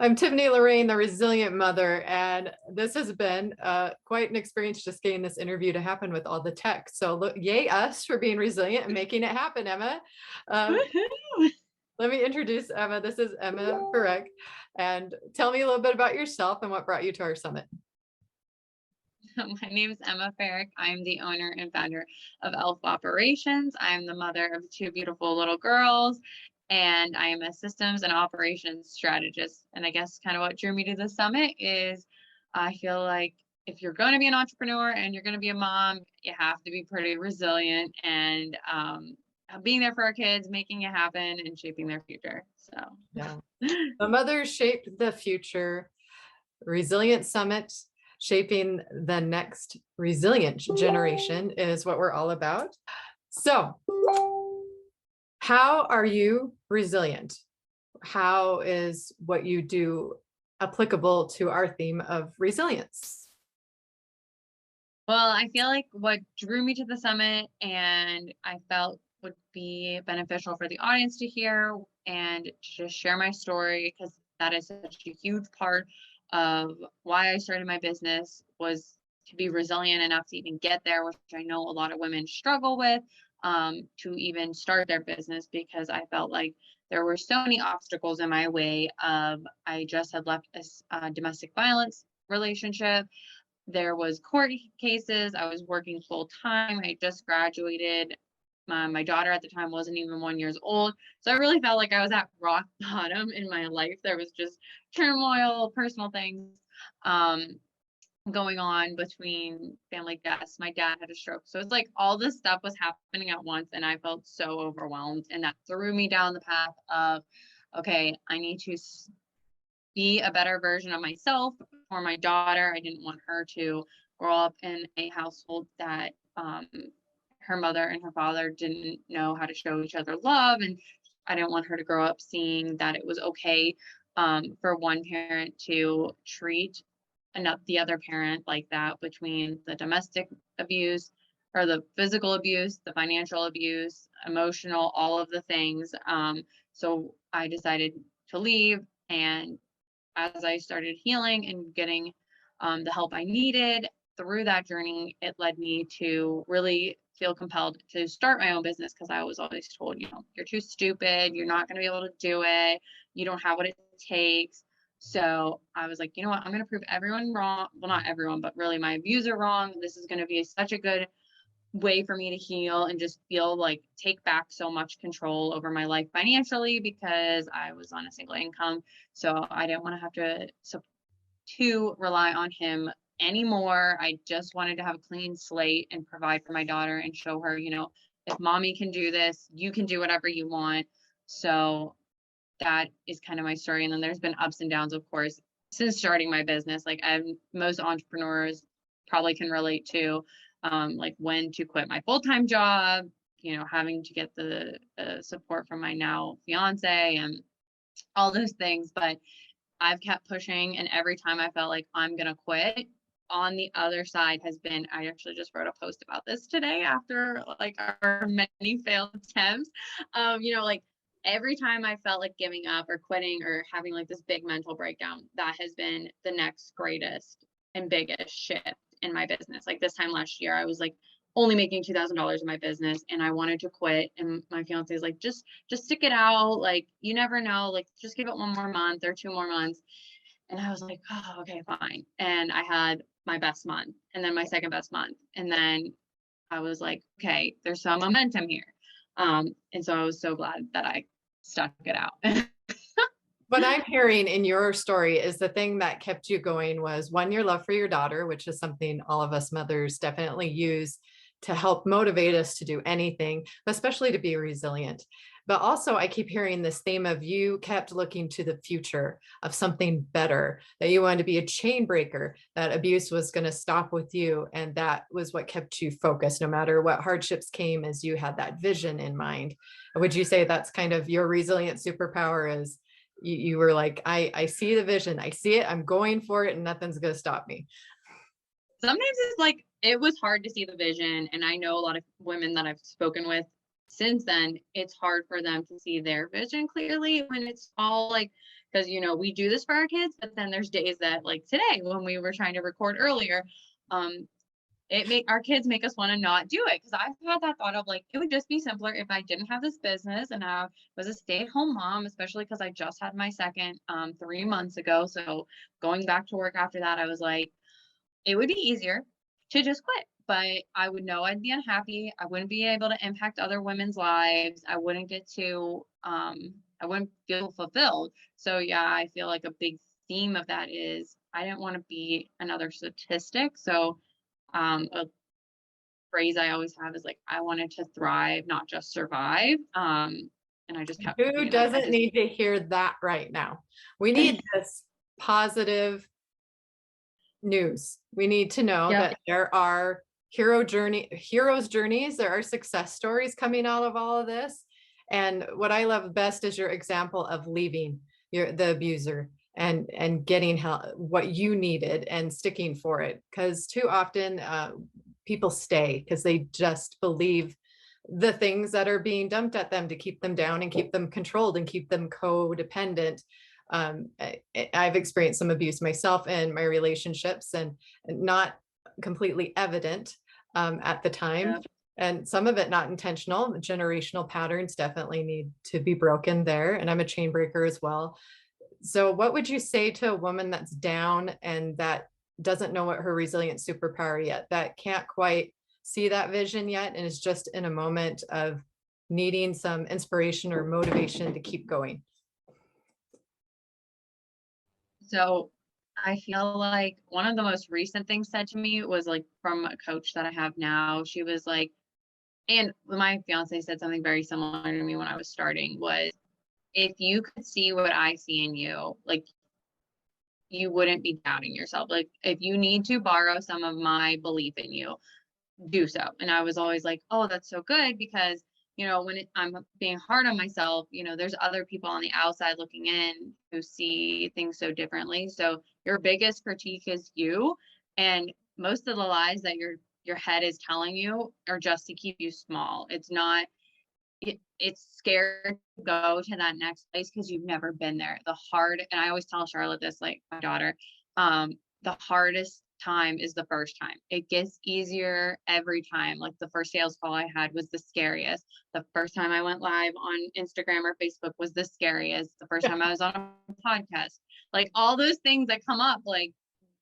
I'm Tiffany Lorraine, the resilient mother, and this has been quite an experience just getting this interview to happen with all the tech. So look, yay us for being resilient and making it happen, Emma. Um, Woohoo! Let me introduce Emma. This is Emma Farek, and tell me a little bit about yourself and what brought you to our summit. My name is Emma Farrick. I'm the owner and founder of Elf Operations. I'm the mother of two beautiful little girls, and I am a systems and operations strategist. And I guess kind of what drew me to the summit is I feel like if you're going to be an entrepreneur and you're going to be a mom, you have to be pretty resilient and being there for our kids, making it happen, and shaping their future. So, Yeah, the mothers shaped the future. Resilient Summit, shaping the next resilient generation is what we're all about. So, how are you resilient? How is what you do applicable to our theme of resilience? well, I feel like what drew me to the summit and I felt would be beneficial for the audience to hear and to just share my story because that is such a huge part of why I started my business was to be resilient enough to even get there, which I know a lot of women struggle with, to even start their business because I felt like there were so many obstacles in my way of I just had left a domestic violence relationship. There was court cases. I was working full time. I just graduated. My daughter at the time wasn't even 1 year old. So I really felt like I was at rock bottom in my life. There was just turmoil, personal things um, going on between family deaths. My dad had a stroke. So it's like all this stuff was happening at once. And I felt so overwhelmed. And that threw me down the path of, okay, I need to be a better version of myself for my daughter. I didn't want her to grow up in a household that her mother and her father didn't know how to show each other love. And I didn't want her to grow up seeing that it was okay for one parent to treat the other parent like that between the domestic abuse or the physical abuse, the financial abuse, emotional, all of the things. So I decided to leave, and as I started healing and getting the help I needed through that journey, it led me to really feel compelled to start my own business because I was always told, you're too stupid, you're not going to be able to do it, you don't have what it takes. So I was like, you know what, I'm going to prove everyone wrong. Well, not everyone, but really my abuser wrong. This is going to be such a good way for me to heal and just feel like take back so much control over my life financially because I was on a single income. So I didn't want to have to rely on him anymore. I just wanted to have a clean slate and provide for my daughter and show her, if mommy can do this, you can do whatever you want. So that is kind of my story. And then there's been ups and downs, of course, since starting my business. Like most entrepreneurs probably can relate to, like when to quit my full-time job, having to get the support from my now fiance and all those things. But I've kept pushing, and every time I felt like I'm gonna quit, on the other side has been, I actually just wrote a post about this today after like our many failed attempts. Like every time I felt like giving up or quitting or having like this big mental breakdown, that has been the next greatest and biggest shift in my business. Like this time last year, I was like only making $2,000 in my business and I wanted to quit. And my fiance is like, just stick it out. Like, you never know, like just give it 1 more month or 2 more months. And I was like, oh, okay, fine. And I had my best month and then my second best month. And then I was like, okay, there's some momentum here. And so I was so glad that I stuck it out. What I'm hearing in your story is the thing that kept you going was one, your love for your daughter, which is something all of us mothers definitely use to help motivate us to do anything, especially to be resilient. But also, I keep hearing this theme of you kept looking to the future of something better, that you wanted to be a chain breaker, that abuse was going to stop with you. And that was what kept you focused, no matter what hardships came, as you had that vision in mind. Would you say that's kind of your resilient superpower is you were like, I see the vision, I see it, I'm going for it, and nothing's going to stop me? Sometimes it's like it was hard to see the vision, and I know a lot of women that I've spoken with since then, it's hard for them to see their vision clearly when it's all like because, we do this for our kids, but then there's days that, like today when we were trying to record earlier, our kids make us want to not do it, because I've had that thought of like, it would just be simpler if I didn't have this business and I was a stay-at-home mom, especially because I just had my second 3 months ago. So going back to work after that, I was like, it would be easier to just quit, but I would know I'd be unhappy. I wouldn't be able to impact other women's lives. I wouldn't get to I wouldn't feel fulfilled. So yeah, I feel like a big theme of that is I didn't want to be another statistic. So a phrase I always have is like, I wanted to thrive, not just survive. And I just kept Who doing that. doesn't need to hear that right now? We need this positive news. We need to know Yep. that there are heroes' journeys. There are success stories coming out of all of this. And what I love best is your example of leaving the abuser and getting help, what you needed, and sticking for it. Because too often people stay because they just believe the things that are being dumped at them to keep them down and keep them controlled and keep them codependent. I've experienced some abuse myself in my relationships, and not completely evident at the time. Yep. And some of it not intentional. Generational patterns definitely need to be broken there. And I'm a chain breaker as well. So what would you say to a woman that's down and that doesn't know what her resilient superpower yet, that can't quite see that vision yet, and is just in a moment of needing some inspiration or motivation to keep going? So I feel like one of the most recent things said to me was like from a coach that I have now. She was like, and my fiance said something very similar to me when I was starting, was if you could see what I see in you, like you wouldn't be doubting yourself. Like if you need to borrow some of my belief in you, do so. And I was always like, oh, that's so good, because when I'm being hard on myself, there's other people on the outside looking in who see things so differently. So your biggest critique is you, and most of the lies that your head is telling you are just to keep you small. It's not. It's scared to go to that next place because you've never been there. And I always tell Charlotte this, like my daughter, the hardest time is the first time. It gets easier every time. Like the first sales call I had was the scariest. The first time I went live on Instagram or Facebook was the scariest. The first time I was on a podcast, like all those things that come up, like,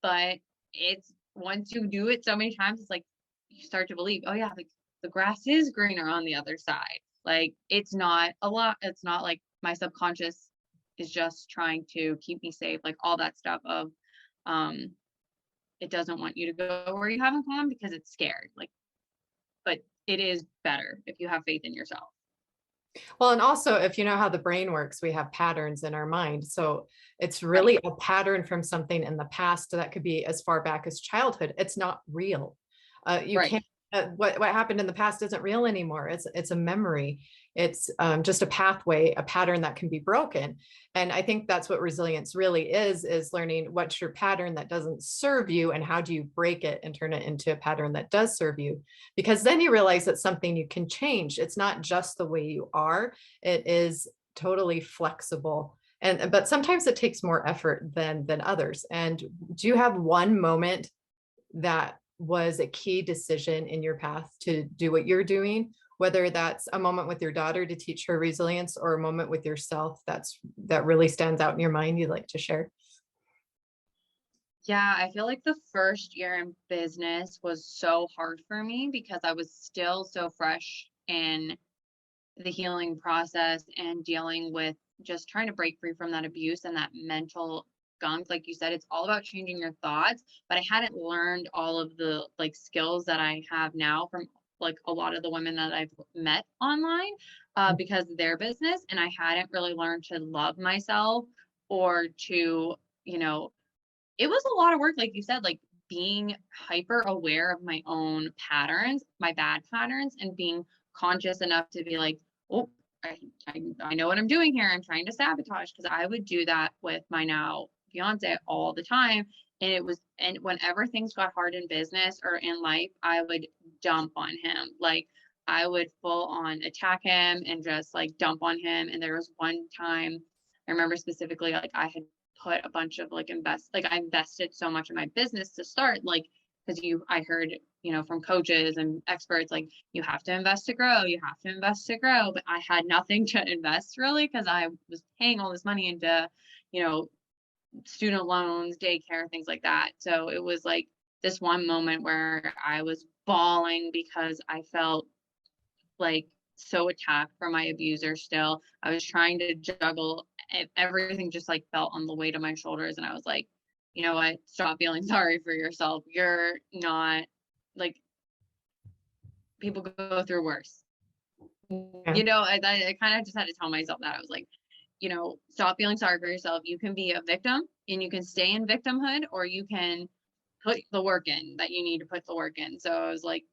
but it's once you do it so many times, it's like you start to believe, oh yeah, like the grass is greener on the other side. Like it's not a lot. It's not like my subconscious is just trying to keep me safe, like all that stuff of, it doesn't want you to go where you haven't gone because it's scared. Like, but it is better if you have faith in yourself. Well, and also, if you know how the brain works, we have patterns in our mind. So it's Right. really a pattern from something in the past that could be as far back as childhood. It's not real. You Right. can't. What happened in the past isn't real anymore. It's a memory. It's just a pathway, a pattern that can be broken. And I think that's what resilience really is learning what's your pattern that doesn't serve you and how do you break it and turn it into a pattern that does serve you. Because then you realize it's something you can change. It's not just the way you are. It is totally flexible. But sometimes it takes more effort than others. And do you have one moment that was a key decision in your path to do what you're doing, whether that's a moment with your daughter to teach her resilience or a moment with yourself that really stands out in your mind you'd like to share? Yeah, I feel like the first year in business was so hard for me because I was still so fresh in the healing process and dealing with just trying to break free from that abuse and that mental gunk. Like you said, it's all about changing your thoughts, but I hadn't learned all of the like skills that I have now from like a lot of the women that I've met online, because of their business. And I hadn't really learned to love myself or to, you know, it was a lot of work, like you said, like being hyper aware of my own patterns, my bad patterns, and being conscious enough to be like, oh, I know what I'm doing here. I'm trying to sabotage, because I would do that with my now fiance all the time. And whenever things got hard in business or in life, I would dump on him. Like I would full on attack him and just like dump on him. And there was one time I remember specifically, like, I had put a bunch of like I invested so much in my business to start, like, because I heard, from coaches and experts, like, you have to invest to grow, you have to invest to grow. But I had nothing to invest really, because I was paying all this money into, you know, student loans, daycare, things like that. So it was like this one moment where I was bawling because I felt like so attacked from my abuser still. I was trying to juggle everything, just like felt on the weight of my shoulders. And I was like, you know what? Stop feeling sorry for yourself. You're not, like, people go through worse. Yeah. I kind of just had to tell myself that. I was like, stop feeling sorry for yourself. You can be a victim and you can stay in victimhood, or you can put the work in that you need to put the work in. So I was like,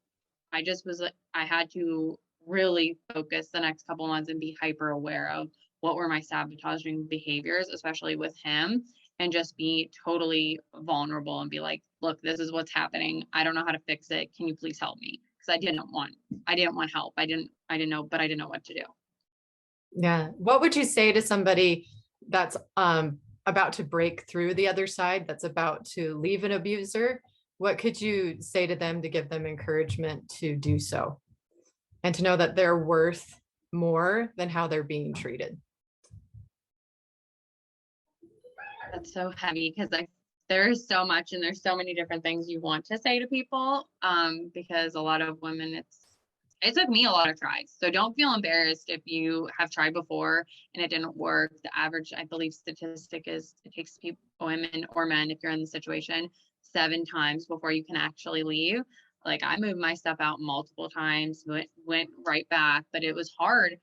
I just was like, I had to really focus the next couple months and be hyper aware of what were my sabotaging behaviors, especially with him, and just be totally vulnerable and be like, look, this is what's happening. I don't know how to fix it. Can you please help me? Because I didn't want help. I didn't know, but I didn't know what to do. Yeah. What would you say to somebody that's about to break through the other side, that's about to leave an abuser? What could you say to them to give them encouragement to do so and to know that they're worth more than how they're being treated? That's so heavy, because there's so much and there's so many different things you want to say to people, because a lot of women, it took me a lot of tries. So don't feel embarrassed if you have tried before and it didn't work. The average, I believe, statistic is it takes people, women or men, if you're in the situation, 7 times before you can actually leave. Like, I moved my stuff out multiple times, went right back, but it was hard.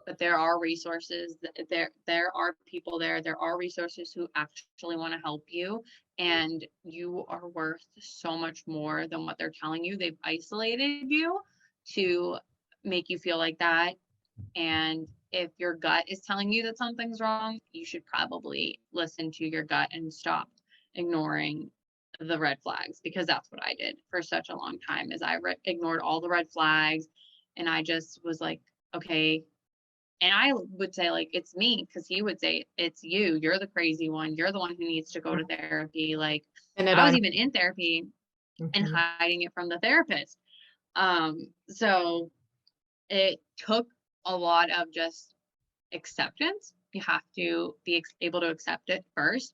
But there are resources, there are people there are resources who actually want to help you, and you are worth so much more than what they're telling you. They've isolated you to make you feel like that. And if your gut is telling you that something's wrong, you should probably listen to your gut and stop ignoring the red flags, because that's what I did for such a long time, is I ignored all the red flags. And I just was like, okay. And I would say, like, it's me, because he would say, it's you. You're the crazy one. You're the one who needs to go to therapy. Like, And it I was on. even in therapy and Mhm. hiding it from the therapist. So it took a lot of just acceptance. You have to be able to accept it first,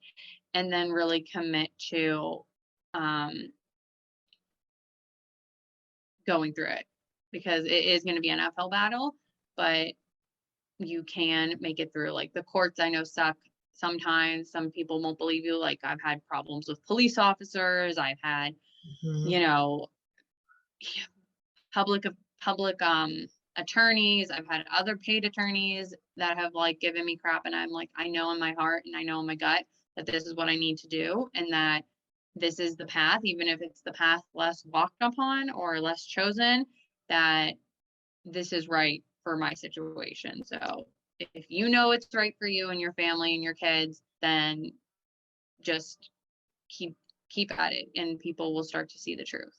and then really commit to going through it, because it is going to be an uphill battle, but you can make it through. Like, the courts, I know, suck sometimes. Some people won't believe you. Like, I've had problems with police officers. I've had, Mhm. you know, public attorneys. I've had other paid attorneys that have, like, given me crap, and I'm like, I know in my heart and I know in my gut that this is what I need to do, and that this is the path, even if it's the path less walked upon or less chosen, that this is right for my situation. So if you know it's right for you and your family and your kids, then just keep at it, and people will start to see the truth.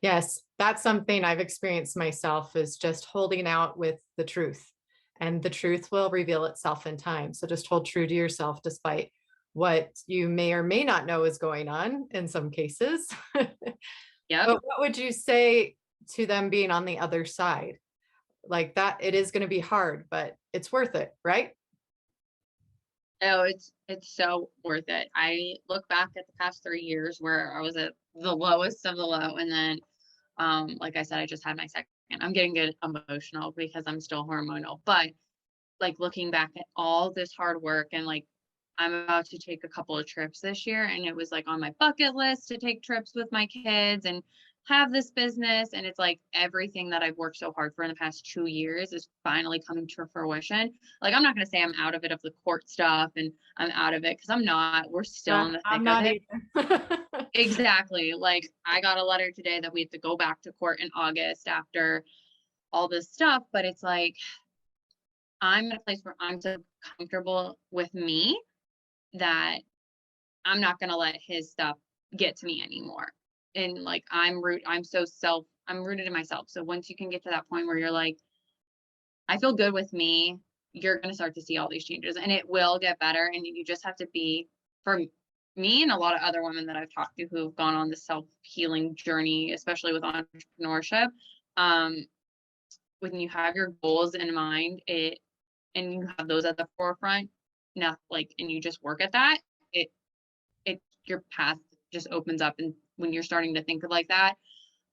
Yes, that's something I've experienced myself, is just holding out with the truth, and the truth will reveal itself in time. So just hold true to yourself despite what you may or may not know is going on in some cases. Yep. But what would you say to them being on the other side? Like, that it is going to be hard, but it's worth it, right? Oh, it's so worth it. I look back at the past 3 years where I was at the lowest of the low, and then, like I said, I just had my second. I'm getting good emotional because I'm still hormonal, but, like, looking back at all this hard work, and, like, I'm about to take a couple of trips this year, and it was, like, on my bucket list to take trips with my kids and have this business, and it's like everything that I've worked so hard for in the past 2 years is finally coming to fruition. Like, I'm not going to say I'm out of it, of the court stuff, and I'm out of it, because I'm not. We're still in the I'm thick of not it. either. Exactly. Like, I got a letter today that we have to go back to court in August after all this stuff, but it's like, I'm in a place where I'm so comfortable with me that I'm not going to let his stuff get to me anymore. And, like, I'm rooted in myself. So once you can get to that point where you're like, I feel good with me, you're going to start to see all these changes, and it will get better. And you just have to be, for me and a lot of other women that I've talked to who've gone on the self-healing journey, especially with entrepreneurship, when you have your goals in mind, and you have those at the forefront, not like, and you just work at that, your path just opens up. And when you're starting to think of like that,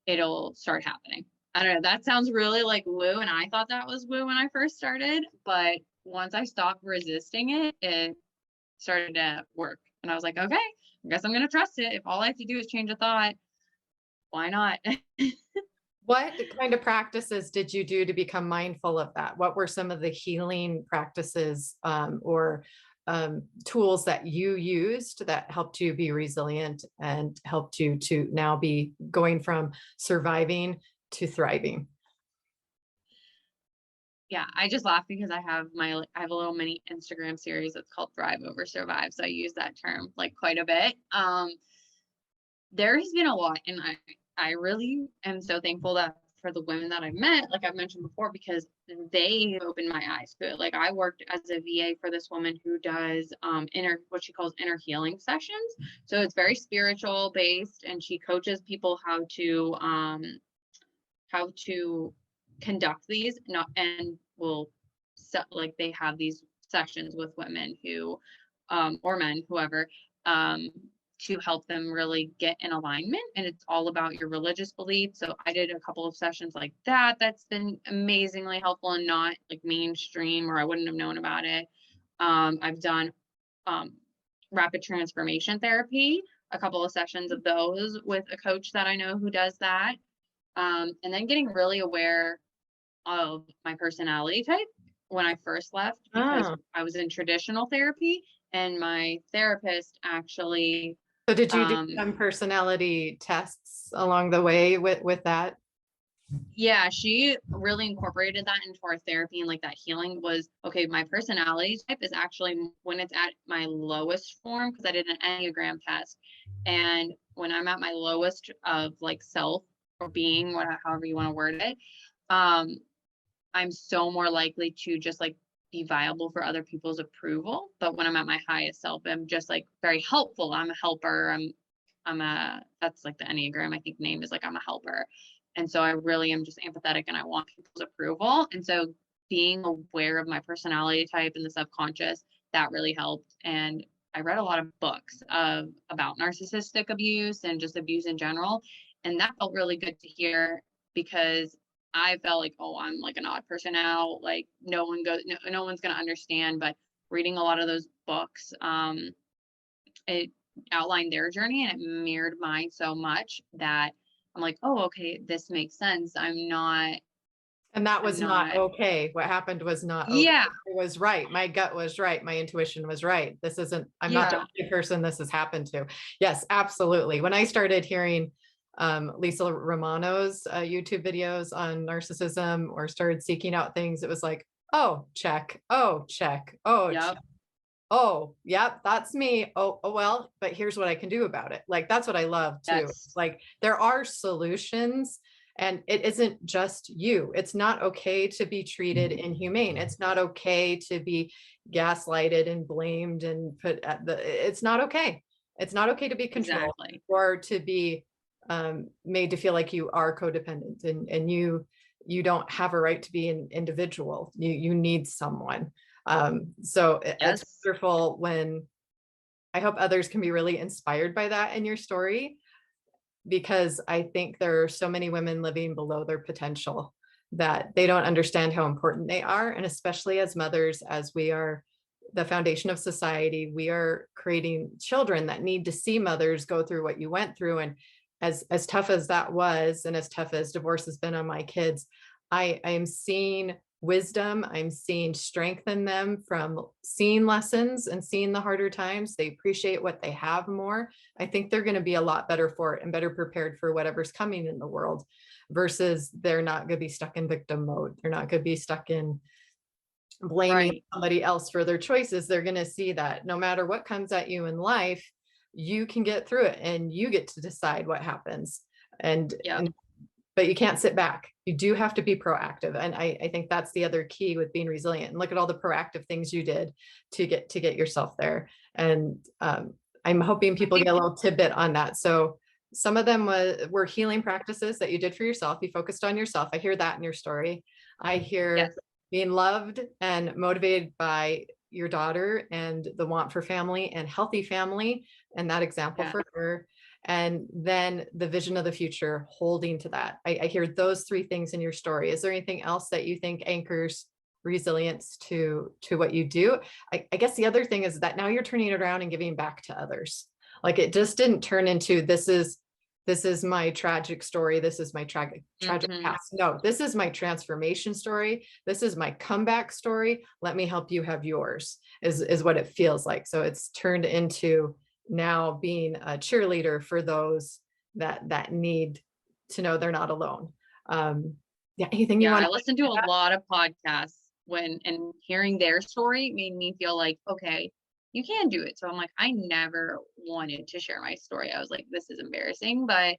it'll start happening. I don't know. That sounds really like woo. And I thought that was woo when I first started. But once I stopped resisting it, it started to work. And I was like, okay, I guess I'm going to trust it. If all I have to do is change a thought, why not? What kind of practices did you do to become mindful of that? What were some of the healing practices or tools that you used that helped you be resilient and helped you to now be going from surviving to thriving? Yeah, I just laugh because I have a little mini Instagram series that's called Thrive Over Survive. So I use that term like quite a bit. There has been a lot, and I really am so thankful that for the women that I've met, like I've mentioned before, because they opened my eyes to it. Like I worked as a VA for this woman who does what she calls inner healing sessions. So it's very spiritual based, and she coaches people how to conduct these, not, and will set, like they have these sessions with women who or men, whoever, to help them really get in alignment. And it's all about your religious beliefs. So I did a couple of sessions like that. That's been amazingly helpful and not like mainstream, or I wouldn't have known about it. I've done rapid transformation therapy, a couple of sessions of those with a coach that I know who does that. And then getting really aware of my personality type when I first left, because Oh, I was in traditional therapy, and my therapist actually, so did you do some personality tests along the way with that? yeah, she really incorporated that into our therapy, and like that healing was, okay, my personality type is actually when it's at my lowest form, because I did an Enneagram test. And when I'm at my lowest of like self or being, however you want to word it, um, I'm so more likely to just like be viable for other people's approval. But when I'm at my highest self, I'm just like very helpful. I'm a helper. That's like the Enneagram, I think, name is like I'm a helper. And so I really am just empathetic, and I want people's approval. And so being aware of my personality type and the subconscious, that really helped. And I read a lot of books about narcissistic abuse and just abuse in general. And that felt really good to hear, because I felt like, oh, I'm like an odd person out. Like no one's going to understand. But reading a lot of those books, it outlined their journey, and it mirrored mine so much that I'm like, oh, okay, this makes sense. And that I'm was not not, okay. What happened was not okay. yeah, It was right. My gut was right. My intuition was right. I'm not the yeah, only person this has happened to. Yes, absolutely. When I started hearing Lisa Romano's YouTube videos on narcissism, or started seeking out things, it was like, oh, check. Oh, check. Oh, check. yep, Oh, yep, that's me. Oh, well, but here's what I can do about it. Like, that's what I love too. yes, Like, there are solutions, and it isn't just you. It's not okay to be treated inhumane. It's not okay to be gaslighted and blamed and put at it's not okay. It's not okay to be controlled exactly. or to be made to feel like you are codependent, and you don't have a right to be an individual. You need someone. So it's Yes, wonderful when I hope others can be really inspired by that in your story, because I think there are so many women living below their potential that they don't understand how important they are. And especially as mothers, as we are the foundation of society, we are creating children that need to see mothers go through what you went through. And as tough as that was, and as tough as divorce has been on my kids, I am seeing wisdom. I'm seeing strength in them from seeing lessons and seeing the harder times. They appreciate what they have more. I think they're going to be a lot better for it and better prepared for whatever's coming in the world, versus they're not going to be stuck in victim mode. They're not going to be stuck in blaming right, somebody else for their choices. They're going to see that no matter what comes at you in life, you can get through it, and you get to decide what happens. And yep, and but you can't sit back. You do have to be proactive. And I think that's the other key with being resilient. And look at all the proactive things you did to get yourself there. And I'm hoping people get a little tidbit on that. So some of them were healing practices that you did for yourself. You focused on yourself. I hear that in your story. I hear Yes. being loved and motivated by your daughter and the want for family and healthy family and that example Yeah. for her. And then the vision of the future, holding to that. I hear those three things in your story. Is there anything else that you think anchors resilience to what you do? I guess the other thing is that now you're turning it around and giving back to others. Like it just didn't turn into this is my tragic story. This is my tragic past. No, this is my transformation story. This is my comeback story. Let me help you have yours, is what it feels like. So it's turned into now being a cheerleader for those that need to know they're not alone. Yeah, anything you want I listened to a lot of podcasts and hearing their story made me feel like, okay, you can do it. So I'm like, I never wanted to share my story. I was like, this is embarrassing. But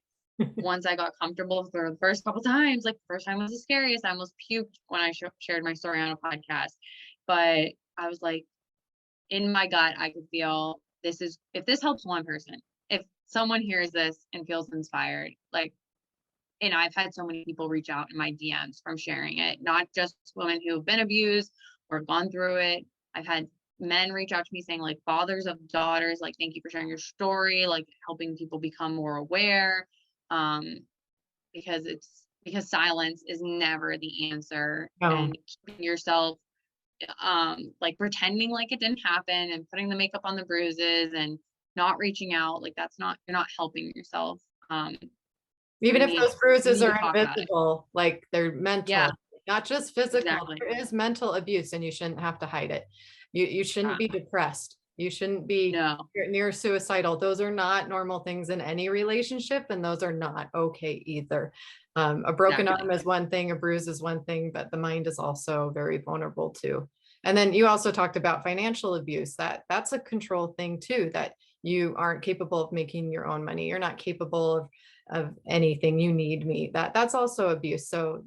once I got comfortable for the first couple times, like the first time was the scariest. I almost puked when I shared my story on a podcast. But I was like, in my gut, I could feel if this helps one person, if someone hears this and feels inspired, like, and I've had so many people reach out in my DMs from sharing it, not just women who have been abused or gone through it. I've had men reach out to me saying like fathers of daughters, like, thank you for sharing your story, like helping people become more aware. Because silence is never the answer. And keeping yourself like pretending like it didn't happen and putting the makeup on the bruises and not reaching out, like you're not helping yourself. Even if those bruises are invisible, like they're mental, not just physical. Exactly. There is mental abuse and you shouldn't have to hide it. You shouldn't be depressed. You shouldn't be near suicidal. Those are not normal things in any relationship, and those are not okay either. A broken arm is one thing, a bruise is one thing, but the mind is also very vulnerable too. And then you also talked about financial abuse. That's a control thing too, that you aren't capable of making your own money. You're not capable of anything. You need me. That's also abuse. So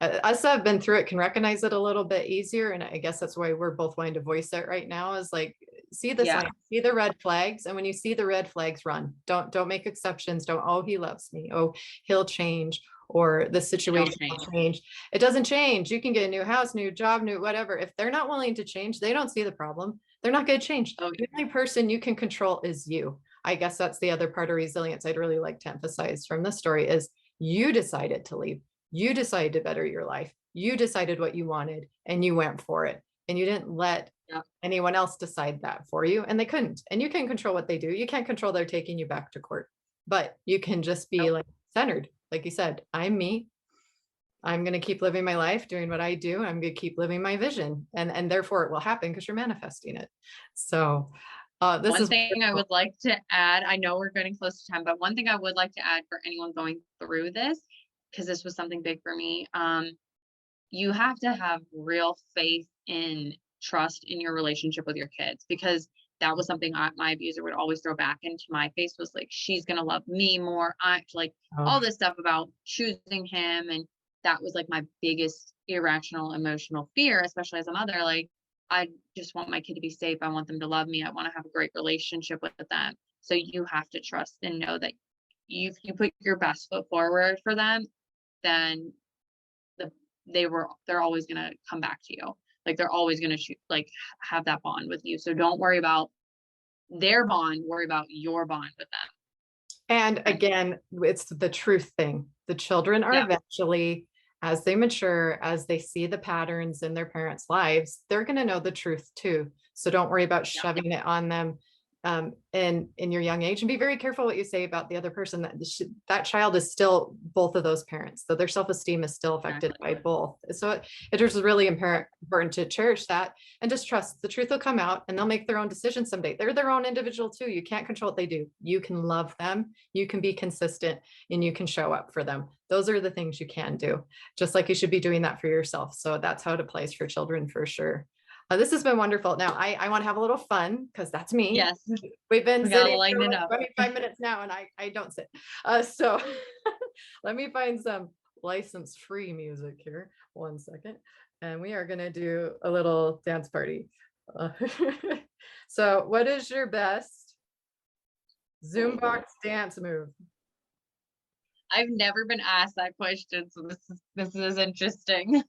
us that have been through it can recognize it a little bit easier. And I guess that's why we're both wanting to voice it right now, is like, see the sign, see the red flags. And when you see the red flags, run. Don't make exceptions. Don't, oh, he loves me. Oh, he'll change. Or the situation will change. It doesn't change. You can get a new house, new job, new whatever. If they're not willing to change, they don't see the problem. They're not going to change. The only person you can control is you. I guess that's the other part of resilience I'd really like to emphasize from this story is you decided to leave. You decided to better your life. You decided what you wanted and you went for it. And you didn't let anyone else decide that for you. And they couldn't. And you can control what they do. You can't control they're taking you back to court. But you can just be like centered. Like you said, I'm me. I'm going to keep living my life, doing what I do. I'm going to keep living my vision. And therefore it will happen because you're manifesting it. So one thing I would like to add, I know we're getting close to time, but one thing I would like to add for anyone going through this, because this was something big for me, you have to have real faith in trust in your relationship with your kids, because that was something my abuser would always throw back into my face, was like, she's going to love me more. All this stuff about choosing him. And that was like my biggest irrational emotional fear, especially as a mother. Like, I just want my kid to be safe. I want them to love me. I want to have a great relationship with them. So you have to trust and know that if you put your best foot forward for them, then they're always going to come back to you. Like, they're always going to have that bond with you. So don't worry about their bond, worry about your bond with them. And again, it's the truth thing. The children are eventually, as they mature, as they see the patterns in their parents' lives, they're going to know the truth too. So don't worry about shoving it on them in your young age, and be very careful what you say about the other person. That child is still both of those parents, so their self-esteem is still affected by both. So it is really important to cherish that and just trust the truth will come out and they'll make their own decisions someday. They're their own individual too. You can't control what they do. You can love them, you can be consistent, and you can show up for them. Those are the things you can do, just like you should be doing that for yourself. So that's how it applies for children for sure. This has been wonderful. Now I want to have a little fun because that's me. Yes. We've been sitting for like 25 minutes now and I don't sit. So Let me find some license-free music here. One second. And we are going to do a little dance party. Uh, so what is your best Zoombox dance move? I've never been asked that question, so this is interesting.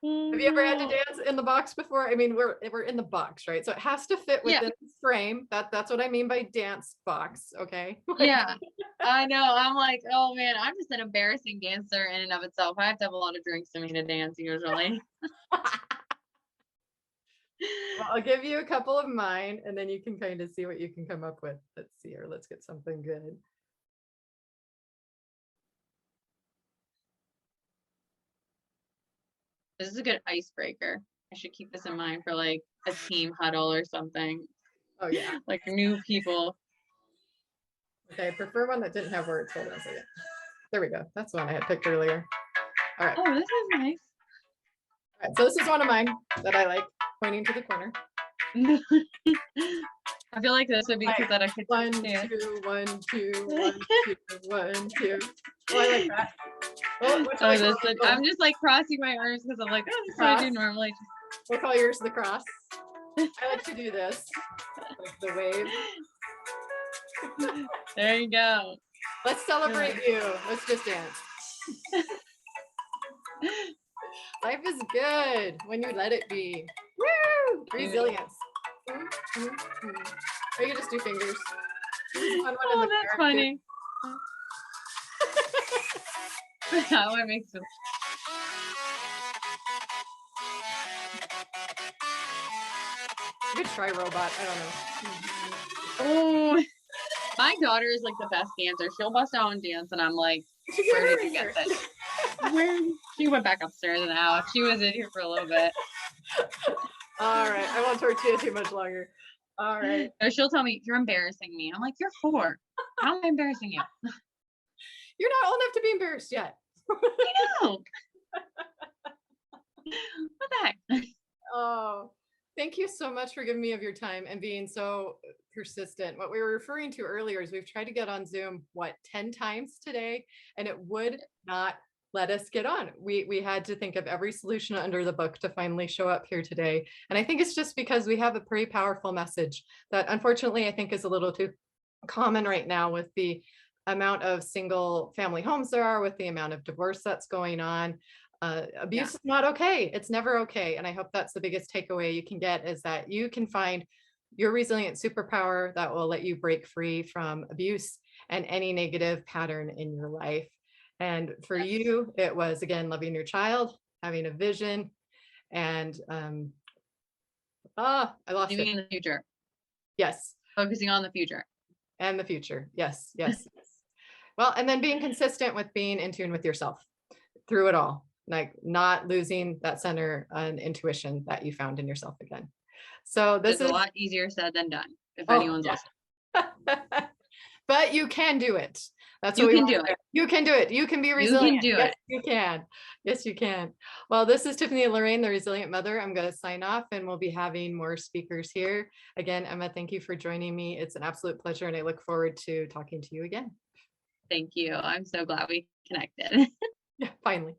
Have you ever had to dance in the box before? I mean, we're in the box, right? So it has to fit within this frame. That's what I mean by dance box, okay? Yeah, I know. I'm like, oh man, I'm just an embarrassing dancer in and of itself. I have to have a lot of drinks to me to dance usually. Well, I'll give you a couple of mine, and then you can kind of see what you can come up with. Let's see here. Let's get something good. This is a good icebreaker. I should keep this in mind for like a team huddle or something. Oh yeah. Like new people. Okay, I prefer one that didn't have words. Hold on a second. There we go. That's the one I had picked earlier. All right. Oh, this is nice. All right, so this is one of mine that I like, pointing to the corner. I feel like this would be cute that I could 1, 2, 1, 2, 1, 2, 1, 2. Oh, I like that. I'm just like crossing my arms because I'm like, oh, this is what I do normally. We'll call yours the cross. I like to do this, like the wave. There you go. Let's celebrate you. Let's just dance. Life is good when you let it be. Woo! Resilience. Or you can just do fingers. Oh, that's funny. That one makes sense. You could try robot. I don't know. Oh, my daughter is like the best dancer. She'll bust out and dance, and I'm like, where did you get this? Where she went back upstairs now. She was in here for a little bit. All right, I won't torture you too much longer. All right. So she'll tell me, you're embarrassing me. I'm like, you're 4. How am I embarrassing you? You're not old enough to be embarrassed yet. I know. What the heck? Oh, thank you so much for giving me of your time and being so persistent. What we were referring to earlier is we've tried to get on Zoom, 10 times today, and it would not let us get on. We had to think of every solution under the book to finally show up here today. And I think it's just because we have a pretty powerful message that unfortunately I think is a little too common right now with the amount of single family homes there are, with the amount of divorce that's going on. Abuse is not okay. It's never okay. And I hope that's the biggest takeaway you can get, is that you can find your resilient superpower that will let you break free from abuse and any negative pattern in your life. And for you, it was, again, loving your child, having a vision, and I lost Living it. in the future. Yes. Focusing on the future. And the future. Yes, yes. Well, and then being consistent with being in tune with yourself through it all, like not losing that center and intuition that you found in yourself again. So this is a lot easier said than done, if anyone's listening. But you can do it. That's you what can do it. You can do it. You can be resilient. You can do it. You can. Yes, you can. Well, this is Tiffany Lorraine, the Resilient Mother. I'm going to sign off, and we'll be having more speakers here. Again, Emma, thank you for joining me. It's an absolute pleasure, and I look forward to talking to you again. Thank you. I'm so glad we connected. Yeah, finally.